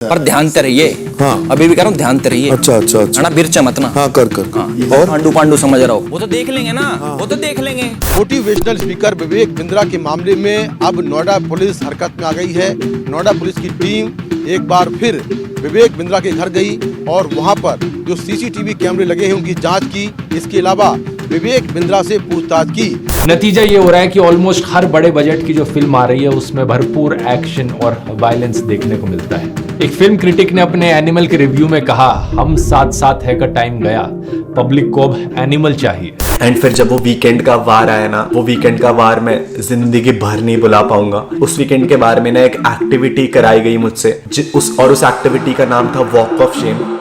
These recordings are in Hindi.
पर ध्यान से रहिए। हाँ। अभी भी कह रहा हूँ ध्यान से रहिए। अच्छा अच्छा है अच्छा। ना, बिरचा मत ना। हाँ कर हाँ। और पांडु पांडु समझ रहा हो, वो तो देख लेंगे ना। वो तो देख लेंगे। मोटिवेशनल स्पीकर विवेक बिंद्रा के मामले में अब नोएडा पुलिस हरकत में आ गई है। नोएडा पुलिस की टीम एक बार फिर विवेक बिंद्रा के घर गई और वहां पर जो सीसीटीवी कैमरे लगे हैं उनकी जांच की। इसके अलावा विवेक बिंद्रा से पूछताछ की। नतीजा ये हो रहा है कि ऑलमोस्ट हर बड़े बजट की जो फिल्म आ रही है उसमें भरपूर एक्शन और वायलेंस देखने को मिलता है। एक फिल्म क्रिटिक ने अपने एनिमल के रिव्यू में कहा, हम साथ साथ है का टाइम गया, पब्लिक को अब एनिमल चाहिए। एंड फिर जब वो वीकेंड का वार आया ना, वो वीकेंड का वार मैं जिंदगी भर नहीं भुला पाऊंगा। उस वीकेंड के बारे में ना एक एक्टिविटी कराई गई मुझसे, उस एक्टिविटी का नाम था walk of shame.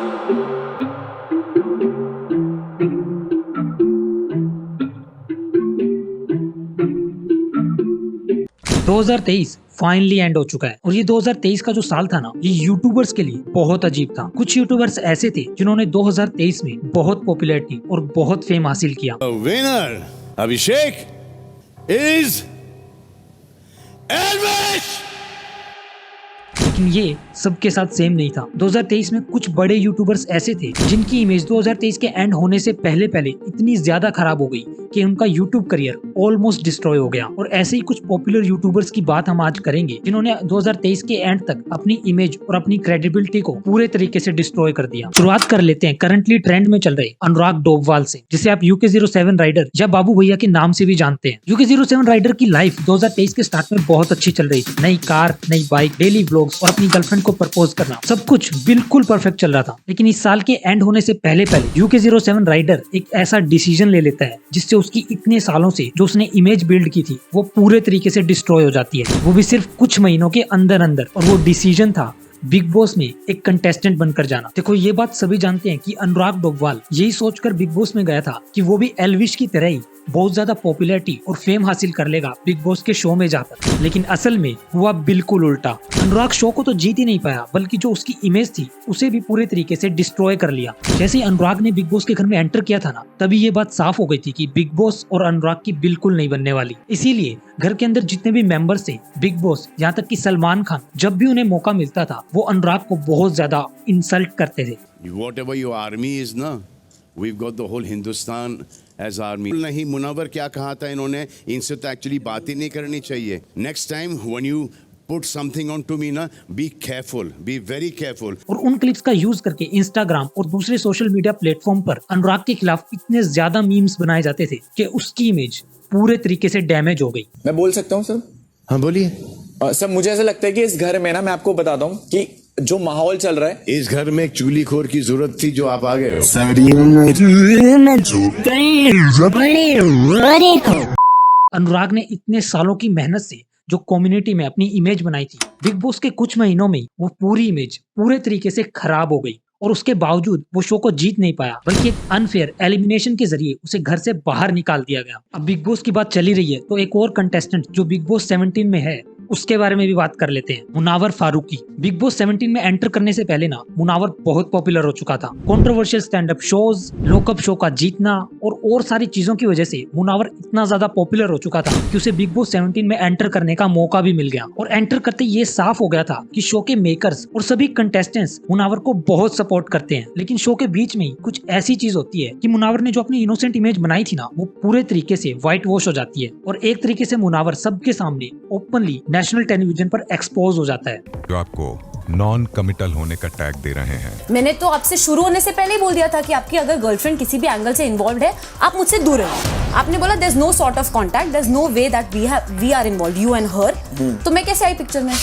2023 finally and हो चुका है और ये 2023 का जो साल था ना, ये यूट्यूबर्स के लिए बहुत अजीब था। कुछ यूट्यूबर्स ऐसे थे जिन्होंने 2023 में बहुत पॉपुलैरिटी और बहुत फेम हासिल किया। Winner Abhishek is Elvish. लेकिन ये सबके साथ सेम नहीं था। 2023 में कुछ बड़े यूट्यूबर्स ऐसे थे जिनकी इमेज 2023 के एंड होने से पहले पहले इतनी ज्यादा खराब हो गई कि उनका यूट्यूब करियर ऑलमोस्ट डिस्ट्रॉय हो गया। और ऐसे ही कुछ पॉपुलर यूट्यूबर्स की बात हम आज करेंगे जिन्होंने 2023 के एंड तक अपनी इमेज और अपनी क्रेडिबिलिटी को पूरे तरीके से डिस्ट्रॉय कर दिया। शुरुआत कर लेते हैं करंटली ट्रेंड में चल रहे अनुराग डोभवाल से, जिसे आप UK07 राइडर या बाबू भैया के नाम से भी जानते हैं। UK07 राइडर की लाइफ 2023 के स्टार्ट में बहुत अच्छी चल रही थी। नई कार, नई बाइक, डेली व्लॉग्स और अपनी गर्लफ्रेंड को प्रपोज करना, सब कुछ बिल्कुल परफेक्ट चल रहा था। लेकिन इस साल के एंड होने से पहले पहले UK07 राइडर एक ऐसा डिसीजन ले लेता है जिससे उसकी इतने सालों से जो उसने इमेज बिल्ड की थी वो पूरे तरीके से डिस्ट्रॉय हो जाती है, वो भी सिर्फ कुछ महीनों के अंदर अंदर। और वो डिसीजन था बिग बॉस में एक कंटेस्टेंट बनकर जाना। देखो, ये बात सभी जानते हैं कि अनुराग डोभवाल यही सोचकर बिग बॉस में गया था कि वो भी एल्विश की तरह ही बहुत ज्यादा पॉपुलैरिटी और फेम हासिल कर लेगा बिग बॉस के शो में जाकर। लेकिन असल में हुआ बिल्कुल उल्टा। अनुराग शो को तो जीत ही नहीं पाया, बल्कि जो उसकी इमेज थी उसे भी पूरे तरीके से डिस्ट्रॉय कर लिया। जैसे ही अनुराग ने बिग बॉस के घर में एंटर किया था ना, तभी ये बात साफ हो गई थी कि बिग बॉस और अनुराग की बिल्कुल नहीं बनने वाली। इसीलिए घर के अंदर जितने भी मेंबर्स थे, बिग बॉस, यहाँ तक कि सलमान खान, जब भी उन्हें मौका मिलता था वो अनुराग को बहुत ज्यादा इंसल्ट करते थे। Whatever your army is ना, we've got the whole Hindustan as army. नहीं, मुनव्वर क्या कहा था इन्होंने, इनसे तो एक्चुअली बात ही नहीं करनी चाहिए। Next time when you put something on to me ना, be careful, be very careful. और उन क्लिप्स का यूज करके इंस्टाग्राम और दूसरे सोशल मीडिया प्लेटफॉर्म पर अनुराग के खिलाफ इतने ज्यादा मीम्स बनाए जाते थे कि उसकी इमेज पूरे तरीके से डैमेज हो गई। मैं बोल सकता हूँ सर? हाँ बोलिए। सर, मुझे ऐसा लगता है कि इस घर में ना, मैं आपको बताता हूँ कि जो माहौल चल रहा है, इस घर में एक चूलीखोर की जरूरत थी जो आप आ गए हो। अनुराग ने इतने सालों की मेहनत से जो कम्युनिटी में अपनी इमेज बनाई थी, बिग बॉस के कुछ महीनों में वो पूरी इमेज पूरे तरीके से खराब हो गई। और उसके बावजूद वो शो को जीत नहीं पाया, बल्कि एक अनफेयर एलिमिनेशन के जरिए उसे घर से बाहर निकाल दिया गया। अब बिग बॉस की बात चली रही है तो एक और कंटेस्टेंट जो बिग बॉस 17 में है उसके बारे में भी बात कर लेते हैं। मुनावर फारूकी। बिग बॉस 17 में एंटर करने से पहले ना, मुनावर बहुत पॉपुलर हो चुका था। Controversial stand up shows, lockup show का जीतना और सारी चीजों की वजह से मुनावर इतना ज्यादा पॉपुलर हो चुका था कि उसे बिग बॉस 17 में एंटर करने का मौका भी मिल गया। और एंटर करते ये साफ हो गया था कि शो के मेकर्स और सभी कंटेस्टेंट्स मुनावर को बहुत सपोर्ट करते हैं। लेकिन शो के बीच में कुछ ऐसी चीज होती है कि मुनावर ने जो अपनी इनोसेंट इमेज बनाई थी ना, वो पूरे तरीके से व्हाइट वॉश हो जाती है। और एक तरीके से मुनावर सबके सामने ओपनली नेशनल टेलीविजन पर एक्सपोज हो जाता है। जो आपको नॉन कमिटल होने का टैग दे रहे हैं। मैंने तो आपसे शुरू होने से पहले ही बोल दिया था कि आपकी अगर गर्लफ्रेंड किसी भी एंगल से इन्वॉल्व है, आप मुझसे दूर रहो। आपने बोला there is no sort of contact, there is no way that we are involve, you and her. तो मैं कैसे आई पिक्चर में?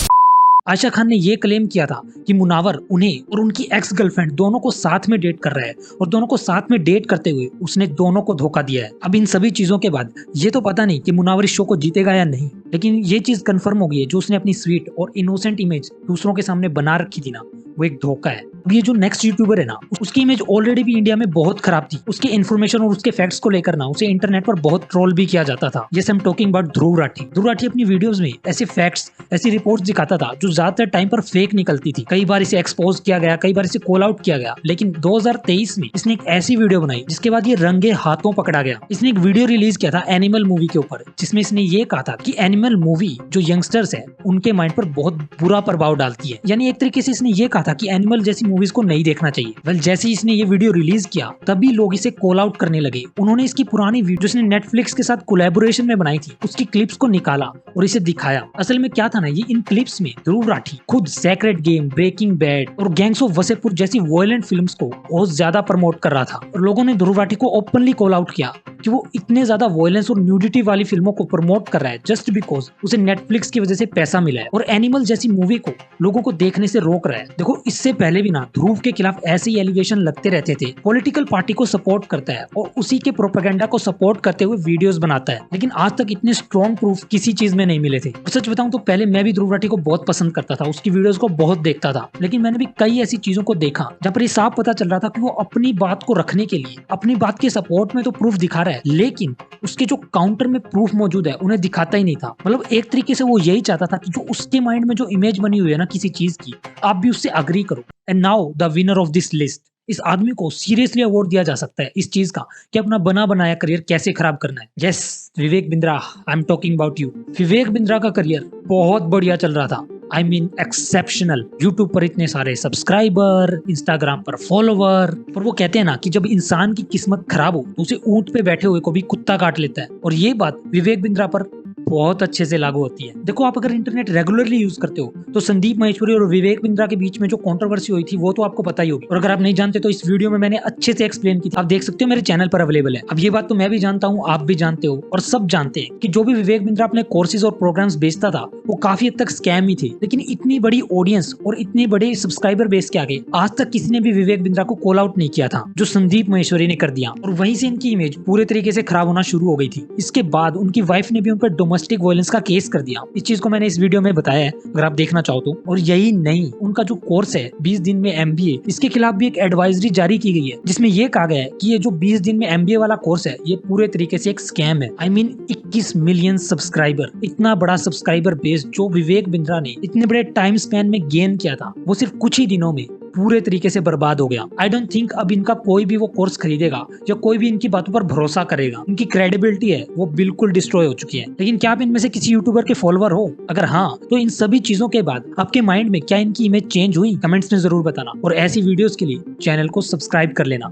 आयशा खान ने ये क्लेम किया था कि मुनावर उन्हें और उनकी एक्स गर्लफ्रेंड दोनों को साथ में डेट कर रहा है और दोनों को साथ में डेट करते हुए उसने दोनों को धोखा दिया है। अब इन सभी चीजों के बाद ये तो पता नहीं कि मुनावर इस शो को जीतेगा या नहीं, लेकिन ये चीज कंफर्म हो गई है, जो उसने अपनी स्वीट और इनोसेंट इमेज दूसरों के सामने बना रखी थी ना, वो एक धोखा है। अब ये जो नेक्स्ट यूट्यूबर है ना, उसकी इमेज ऑलरेडी भी इंडिया में बहुत खराब थी। उसके इन्फॉर्मेशन और उसके फैक्ट्स को लेकर ना उसे इंटरनेट पर बहुत ट्रोल भी किया जाता था। Yes, I am talking about Dhruv Rathee. Dhruv Rathee अपनी वीडियोस में ऐसे फैक्ट्स, ऐसी रिपोर्ट्स दिखाता था जो ज्यादातर टाइम पर फेक निकलती थी। कई बार इसे एक्सपोज किया गया, कई बार इसे कॉल आउट किया गया, लेकिन 2023 में इसने एक ऐसी वीडियो बनाई जिसके बाद ये रंगे हाथों पकड़ा गया। इसने एक वीडियो रिलीज किया था एनिमल मूवी के ऊपर, जिसमें इसने ये कहा था कि एनिमल मूवी जो यंगस्टर्स है उनके माइंड पर बहुत बुरा प्रभाव डालती है। यानी एक तरीके से इसने ये कहा था कि एनिमल जैसी मूवीज को नहीं देखना चाहिए। वेल, जैसे ही इसने ये वीडियो रिलीज किया तभी लोग इसे कॉल आउट करने लगे। उन्होंने इसकी पुरानी वीडियो जो इसने नेटफ्लिक्स के साथ कोलैबोरेशन में बनाई थी उसकी क्लिप्स को निकाला और इसे दिखाया। असल में क्या था ना, ये इन क्लिप्स में ध्रुव राठी खुद सेक्रेड गेम, ब्रेकिंग बैड और गैंग्स ऑफ वसेपुर जैसी वायलेंट फिल्म्स को बहुत ज्यादा प्रमोट कर रहा था। और लोगों ने ध्रुव राठी को ओपनली कॉल आउट किया कि वो इतने ज्यादा वायलेंस और न्यूडिटी वाली फिल्मों को प्रमोट कर रहा है जस्ट बिकॉज उसे नेटफ्लिक्स की वजह से पैसा मिला है, और एनिमल जैसी मूवी को लोगों को देखने से रोक रहा है। देखो, इससे पहले भी ना ध्रुव के खिलाफ ऐसे ही एलिगेशन लगते रहते थे। पॉलिटिकल पार्टी को सपोर्ट करता है और उसी के प्रोपेगेंडा को सपोर्ट करते हुए वीडियोस बनाता है, लेकिन आज तक इतने स्ट्रॉन्ग प्रूफ किसी चीज में नहीं मिले थे। सच बताऊं तो पहले मैं भी ध्रुव राठी को बहुत पसंद करता था, उसकी वीडियोस को बहुत देखता था, लेकिन मैंने भी कई ऐसी चीजों को देखा जहाँ पर ये साफ पता चल रहा था कि वो अपनी बात को रखने के लिए, अपनी बात के सपोर्ट में तो प्रूफ दिखा रहा है, लेकिन उसके जो काउंटर में प्रूफ मौजूद है उन्हें दिखाता ही नहीं था। मतलब एक तरीके से वो यही चाहता था कि जो उसके माइंड में जो इमेज बनी हुई है ना किसी चीज की, आप भी उससे अग्री करो। And now the winner of this list, इस आदमी को सीरियसली अवार्ड दिया जा सकता है इस चीज का कि अपना बना बनाया करियर कैसे खराब करना है। Yes, Vivek Bindra, I am talking about you. Vivek Bindra का करियर बहुत बढ़िया चल रहा था, आई मीन एक्सेप्शनल। यूट्यूब पर इतने सारे सब्सक्राइबर, इंस्टाग्राम पर फॉलोवर। पर वो कहते हैं ना कि जब इंसान की किस्मत खराब हो तो उसे ऊंट पे बैठे हुए को भी कुत्ता काट लेता है, और ये बात विवेक बिंद्रा पर बहुत अच्छे से लागू होती है। देखो, आप अगर इंटरनेट रेगुलरली यूज करते हो तो संदीप महेश्वरी और विवेक बिंद्रा के बीच में जो कंट्रोवर्सी हुई थी वो तो आपको पता ही होगी, और अगर आप नहीं जानते तो इस वीडियो में मैंने अच्छे से एक्सप्लेन की थी, आप देख सकते हो, मेरे चैनल पर अवेलेबल है। अब ये बात तो मैं भी जानता हूँ, आप भी जानते हो, और सब जानते हैं कि जो भी विवेक बिंद्रा अपने कोर्सेज और प्रोग्राम्स बेचता था वो काफी हद तक स्कैम ही थे। लेकिन इतनी बड़ी ऑडियंस और इतने बड़े सब्सक्राइबर बेस के आगे आज तक किसी ने भी विवेक बिंद्रा को कॉल आउट नहीं किया था, जो संदीप महेश्वरी ने कर दिया, और वहीं से इनकी इमेज पूरे तरीके से खराब होना शुरू हो गई थी। इसके बाद उनकी वाइफ ने भी उन पर डोमेस्टिक वायलेंस का केस कर दिया। इस चीज को मैंने इस वीडियो में बताया है, अगर आप देखना चाहो तो। और यही नहीं, उनका जो कोर्स है 20 दिन में MBA, इसके खिलाफ भी एक एडवाइजरी जारी की गई है जिसमें यह कहा गया है कि ये जो 20 दिन में MBA वाला कोर्स है ये पूरे तरीके से एक स्कैम है। आई मीन 21 मिलियन सब्सक्राइबर, इतना बड़ा सब्सक्राइबर बेस जो विवेक बिंद्रा ने इतने बड़े टाइम स्पैन में गेन किया था, वो सिर्फ कुछ ही दिनों में पूरे तरीके से बर्बाद हो गया। आई डोंट थिंक अब इनका कोई भी वो कोर्स खरीदेगा या कोई भी इनकी बातों पर भरोसा करेगा। इनकी क्रेडिबिलिटी है वो बिल्कुल डिस्ट्रॉय हो चुकी है। लेकिन क्या आप इनमें से किसी यूट्यूबर के फॉलोअर हो? अगर हाँ, तो इन सभी चीजों के बाद आपके माइंड में क्या इनकी इमेज चेंज हुई? कमेंट्स में जरूर बताना, और ऐसी वीडियोस के लिए चैनल को सब्सक्राइब कर लेना।